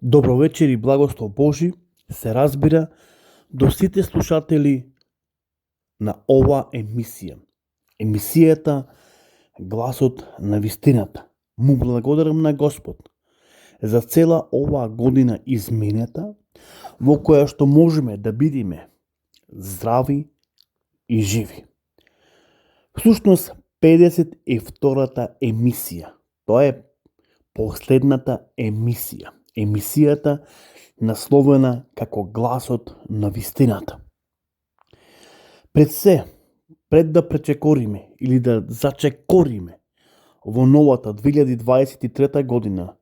Добро вечер и благослов Божи се разбира до сите слушатели на ова емисија. Емисијата Гласот на вистината. Му благодарам на Господ за цела оваа година изминета во која што можеме да бидиме здрави и живи. Всушност 52-та емисија. Тоа е последната емисија. Емисијата насловена како Гласот на вистината. Пред да пречекориме или да зачекориме во новата 2023 година,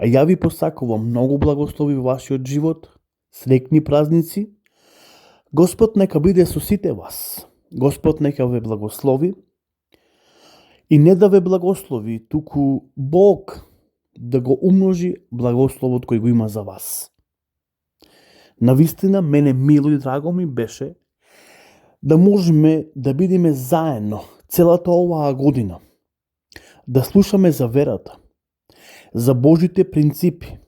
ја ви посакувам многу благослови во вашиот живот, среќни празници. Господ нека биде со сите вас. Господ нека ве благослови и не да ве благослови, туку Бог да го умножи благословот кој го има за вас. Навистина, мене мило и драго ми беше да можеме да бидеме заедно целата оваа година, да слушаме за верата, за Божите принципи,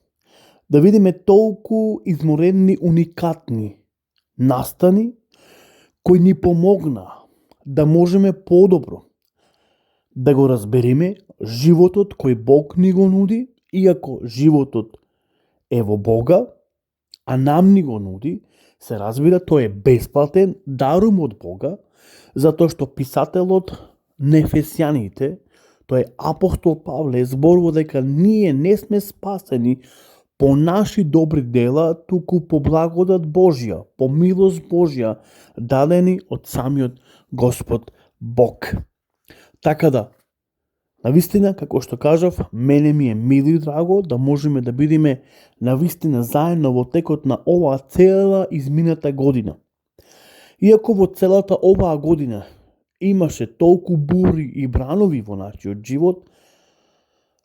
да видиме толку изморени, уникатни настани кои ни помогна да можеме подобро да го разбериме животот кој Бог ни го нуди, иако животот е во Бога, а нам ни го нуди, се разбира, тој е бесплатен дарум од Бога, затоа што писателот на Ефесјаните, тој апостол Павле, зборува дека ние не сме спасени по наши добри дела, туку по благодат Божја, по милост Божја, дадени од самиот Господ Бог. Така да, навистина, како што кажав, мене ми е мило и драго да можеме да бидеме навистина заедно во текот на оваа цела измината година. Иако во целата оваа година имаше толку бури и бранови во нашиот живот,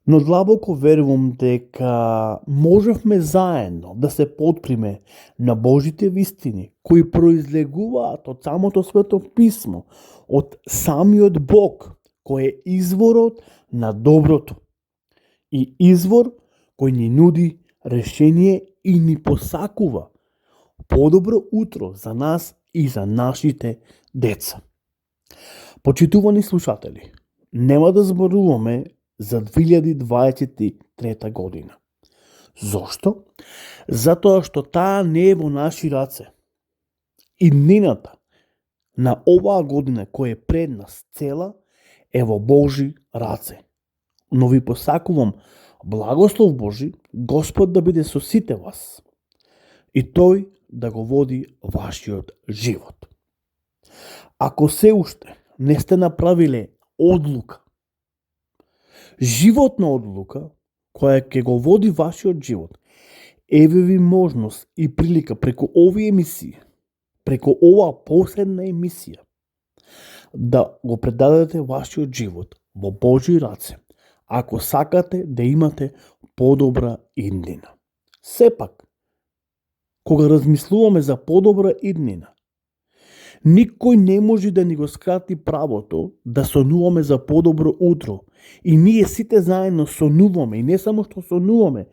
но длабоко верувам дека можевме заедно да се потприме на Божите вистини, кои произлегуваат од самото Свето Писмо, од самиот Бог, кој е изворот на доброто и извор кој ни нуди решение и ни посакува подобро утро за нас и за нашите деца. Почитувани слушатели, нема да зборуваме за 2023 година. Зошто? Затоа што таа не е во наши раце. Иднината на оваа година која е пред нас цела е во Божи раце. Но ви посакувам благослов Божи, Господ да биде со сите вас и тој да го води вашиот живот. Ако се уште не сте направиле одлука, животна одлука која ќе го води вашиот живот, еве ви можност и прилика преку овие емисии, преку оваа последна емисија, да го предадете вашиот живот во Божи раце, ако сакате да имате подобра иднина. Сепак, кога размислуваме за подобра иднина, никој не може да ни го скрати правото да сонуваме за подобро утро. И ние сите заедно сонуваме, и не само што сонуваме,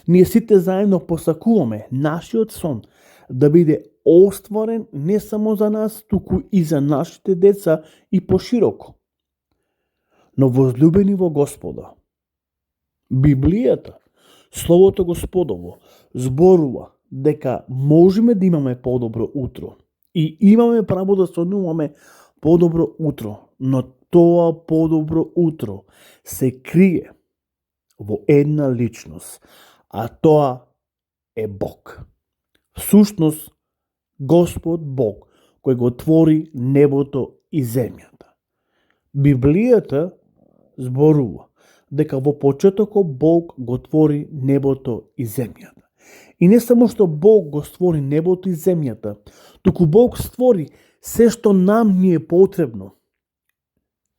ние сите заедно посакуваме нашиот сон да биде остварен не само за нас, туку и за нашите деца и пошироко. Но возлюбени во Господа, Библијата, Словото Господово, зборува дека можеме да имаме подобро утро и имаме право да сонуваме подобро утро, но тоа подобро утро се крие во една личност, а тоа е Бог. Всушност, Господ Бог, кој го твори небото и земјата. Библијата зборува дека во почетокот Бог го твори небото и земјата. И не само што Бог го створи небото и земјата, туку Бог створи се што нам ни е потребно.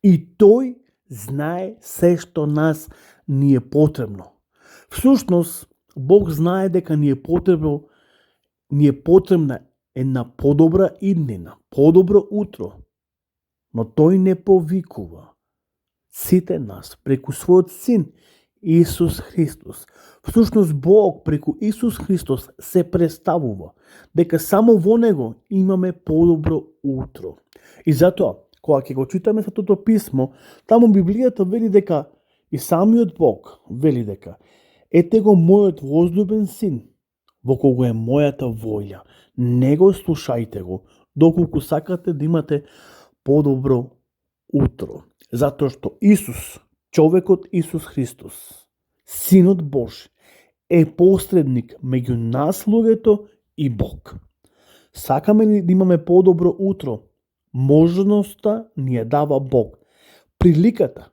И тој знае се што нас ни е потребно. Всушност, Бог знае дека ни е потребна една подобра иднина, подобро утро, но тој не повикува сите нас преку својот син Исус Христос. Всушност Бог преку Исус Христос се представува дека само во Него имаме подобро утро. И затоа, кога ќе го читаме Светото писмо, таму Библијата вели дека и самиот Бог вели дека ете го мојот возлюбен син, во кого е мојата волја. Не го слушајте го, доколку сакате да имате подобро утро. Затоа што Исус, човекот Исус Христос, Синот Божи, е посредник меѓу нас луѓето и Бог. Сакаме ли да имаме подобро утро? Можноста ни ја дава Бог. Приликата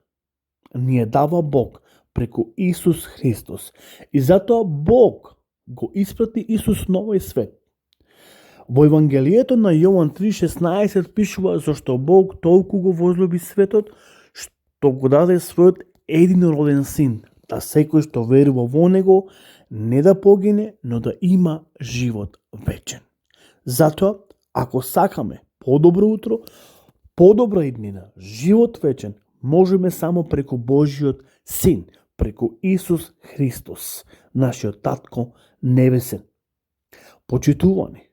ни ја дава Бог преку Исус Христос. И затоа Бог го испрати Исус на овој свет. Во Евангелието на Јован 3:16 пишува зашто Бог толку го возлюби светот, што го даде својот единороден син, да секој што верува во него не да погине, но да има живот вечен. Затоа, ако сакаме подобро утро, подобра иднина, живот вечен, можеме само преку Божиот син, преку Исус Христос, нашиот татко небесен. Почитувани,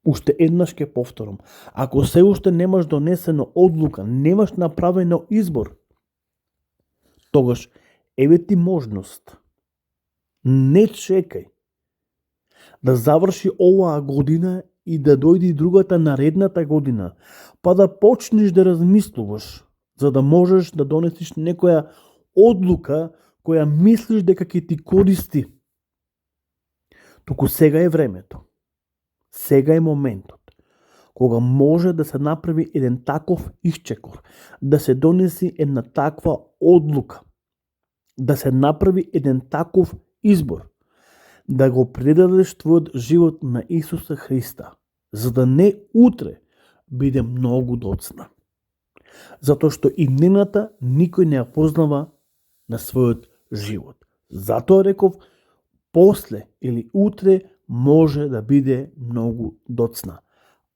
уште еднаш ќе повторам, ако се уште немаш донесено одлука, немаш направено избор, тогаш еве ти можност. Не чекај да заврши оваа година и да дојди другата наредната година, па да почнеш да размислуваш, за да можеш да донесеш некоја одлука која мислиш дека ќе ти користи. Туку сега е времето. Сега е моментот кога може да се направи еден таков исчекор, да се донеси една таква одлука, да се направи еден таков избор, да го предадеш твојот живот на Исуса Христа, за да не утре биде многу доцна. Затоа што иднината никој не ја познава на својот живот. Затоа реков, после или утре може да биде многу доцна.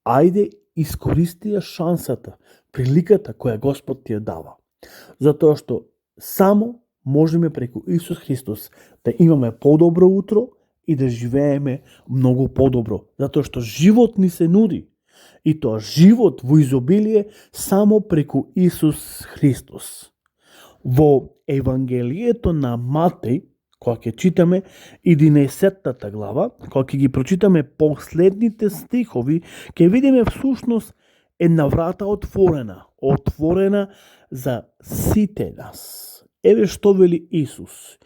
Ајде, искористи ја шансата, приликата која Господ ти ја дава. Затоа што само можеме преку Исус Христос да имаме подобро утро и да живееме многу подобро. Затоа што живот ни се нуди. И тоа живот во изобилие само преку Исус Христос. Во Евангелието на Матеј, кога ќе читаме 11 глава, кога ќе ги прочитаме последните стихови, ќе видиме всушност една врата отворена за сите нас. Еве што вели Исус.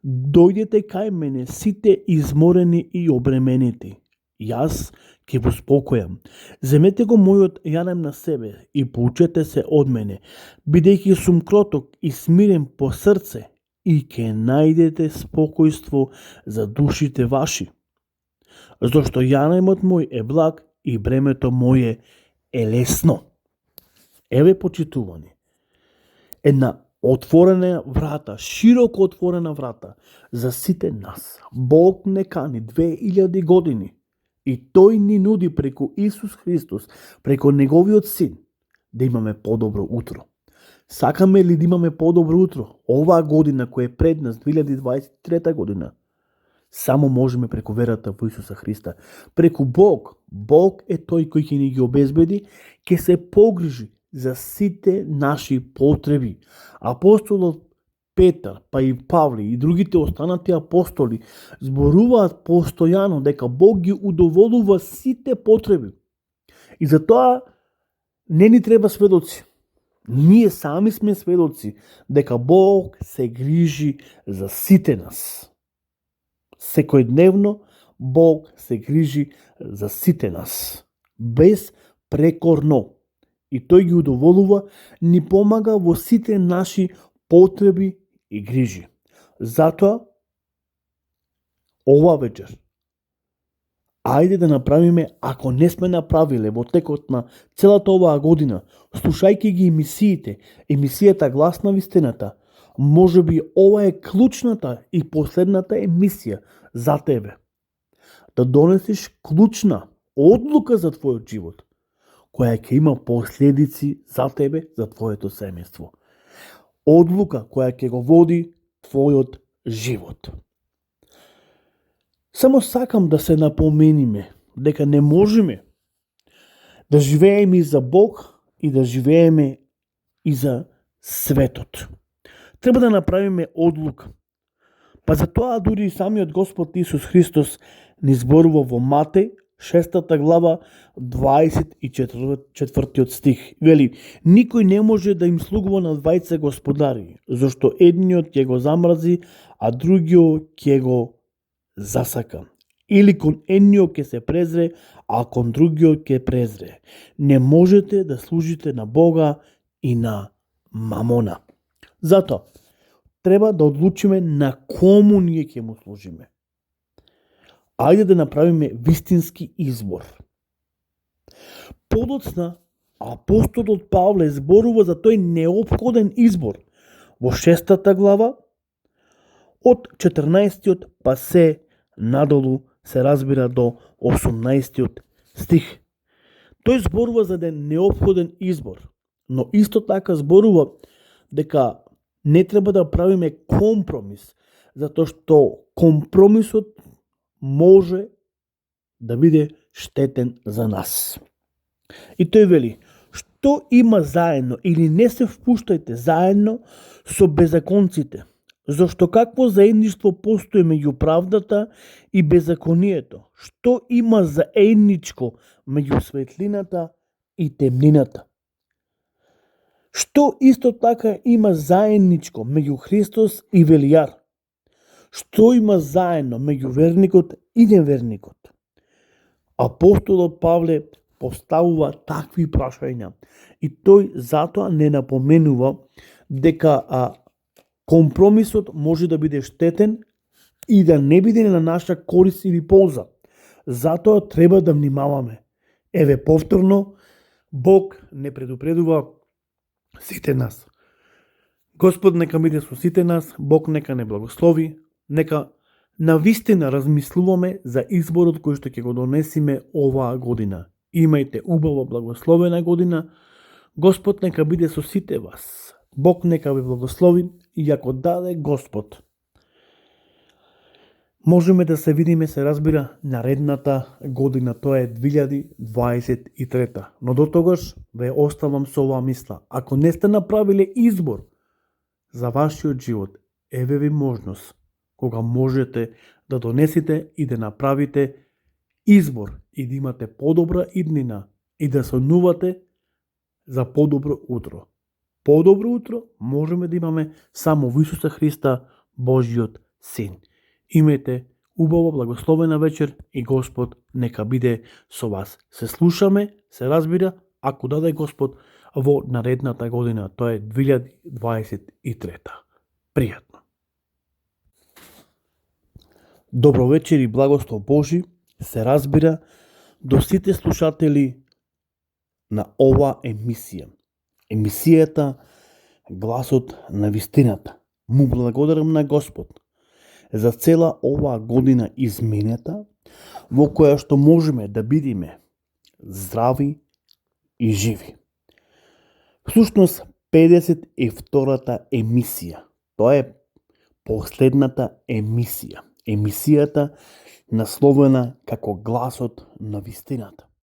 Дојдете кај мене сите изморени и обременети. Јас ќе го спокојам. Земете го мојот јанем на себе и поучете се од мене, бидејќи сум кроток и смирен по срце, и ќе најдете спокојство за душите ваши. Зашто јанемот мој е благ и бремето моје е лесно. Еве, почитувани, една отворена врата, широко отворена врата за сите нас. Бог не кани 2000 години и тој ни нуди преку Исус Христос, преку неговиот син, да имаме подобро утро. Сакаме ли да имаме подобро утро оваа година која е пред нас, 2023 година? Само можеме преку верата во Исуса Христа. Преку Бог. Бог е тој кој ќе ни ги обезбеди, ќе се погрижи за сите наши потреби. Апостолот Петар, па и Павле и другите останати апостоли зборуваат постојано дека Бог ги удоволува сите потреби. И затоа не ни треба сведоци. Ние сами сме сведоци дека Бог се грижи за сите нас. Секојдневно Бог се грижи за сите нас. Без прекорно. И тој ги удоволува, ни помага во сите наши потреби и грижи. Затоа, ова вечер, ајде да направиме, ако не сме направиле во текот на целата оваа година, слушајќи ги емисијата Глас на вистината, може би ова е клучната и последната емисија за тебе. Да донесеш клучна одлука за твојот живот, која ќе има последици за тебе, за твоето семејство. Одлука која ќе го води твојот живот. Само сакам да се напомениме дека не можеме да живееме и за Бог и да живееме и за светот. Треба да направиме одлука. Па за тоа дури и самиот Господ Исус Христос ни зборува во Матеј 6 глава 24 стих. Вели, никој не може да им слугува на двајца господари, зашто едниот ќе го замрзи, а другиот ќе го засака. Или кон едниот ќе се презре, а кон другиот ќе презре. Не можете да служите на Бога и на мамона. Затоа, треба да одлучиме на кому ние ќе му служиме. Ајде да направиме вистински избор. Подоцна, апостолот Павле зборува за тој неопходен избор во 6 глава од 14 па се надолу се разбира до 18 стих. Тој зборува за еден неопходен избор, но исто така зборува дека не треба да правиме компромис, затоа што компромисот може да биде штетен за нас. И тој вели, што има заедно или не се впуштајте заедно со беззаконците, зашто какво заедништво постои меѓу правдата и беззаконието? Што има заедничко меѓу светлината и темнината? Што исто така има заедничко меѓу Христос и Велијар? Што има заедно меѓу верникот и неверникот? Апостолот Павле поставува такви прашања и тој затоа не напоменува дека компромисот може да биде штетен и да не биде на наша корист или полза. Затоа треба да внимаваме. Еве повторно, Бог не предупредува сите нас. Господ нека биде со сите нас, Бог нека не благослови, нека навистина размислуваме за изборот кој што ќе го донесиме оваа година. Имајте убава благословена година, Господ нека биде со сите вас. Бог нека ви благослови и ако даде Господ, можеме да се видиме, се разбира, наредната година, тоа е 2023. Но до тогаш ве оставам со оваа мисла. Ако не сте направиле избор за вашиот живот, еве ви можност кога можете да донесете и да направите избор и да имате подобра иднина и да сонувате за подобро утро. Подобро утро можеме да имаме само во Исуса Христа, Божиот Син. Имајте убава благословена вечер и Господ нека биде со вас. Се слушаме, се разбира, ако даде Господ во наредната година, тоа е 2023. Пријатно. Добро вечер и благослов Божи, се разбира, до сите слушатели на ова емисија. Емисијата Гласот на вистината. Му благодарам на Господ за цела оваа година изминета, во која што можеме да бидиме здрави и живи. Всушност, 52-та емисија. Тоа е последната емисија. Емисијата насловена како Гласот на вистината.